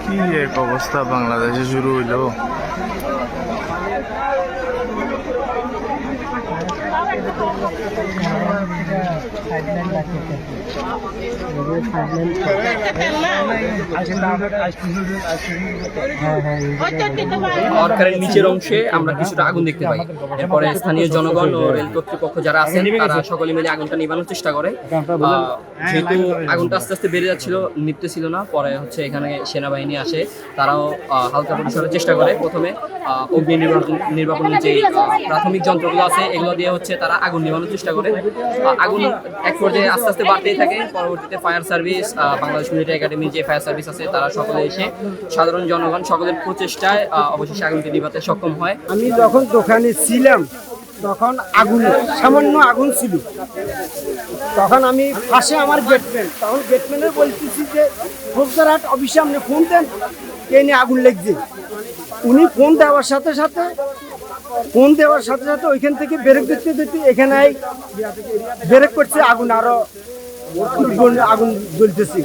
কি এক অবস্থা বাংলাদেশে শুরু হইলো। সরকারের নিচের অংশে আমরা কিছুটা আগুন দেখতে পাই। এরপরে স্থানীয় জনগণ ও রেল কর্তৃপক্ষ যারা আছেন তারা সকলে মিলে আগুনটা নিভানোর চেষ্টা করে। যেহেতু আগুনটা আস্তে আস্তে বেড়ে যাচ্ছিল, নিভতেছিল না, পরে হচ্ছে এখানে সেনাবাহিনী আসে, তারাও হালকা পরিসরের চেষ্টা করে। প্রথমে অগ্নি নির্বাপনের যে প্রাথমিক যন্ত্রগুলো আছে এগুলো দিয়ে হচ্ছে তারা আগুন নিভানোর চেষ্টা করে। আগুন এক পর্যায়ে আস্তে আস্তে বাড়তেই থাকে। পরবর্তীতে fire service, Bangladesh military academy যে ফায়ার সার্ভিস আছে তারা সকলে এসে সাধারণ জনগণ সকলের প্রচেষ্টায় অবশেষে আগুনকে নিভাতে সক্ষম হয়। আমি যখন দোকানে ছিলাম তখন সামান্য আগুন ছিল। তখন আমি পাশে আমার গেটম্যান, তখন গেটম্যানের বলতেছি যে ফৌজদারহাট অফিসে আপনি ফোন দেন, কে নিয়ে আগুন লেগছে। উনি ফোন দেওয়ার সাথে সাথে ওইখান থেকে ব্রেক দিতে দিতে এখানে ব্রেক করছে, আগুন আরো আগুন জ্বলতেছে।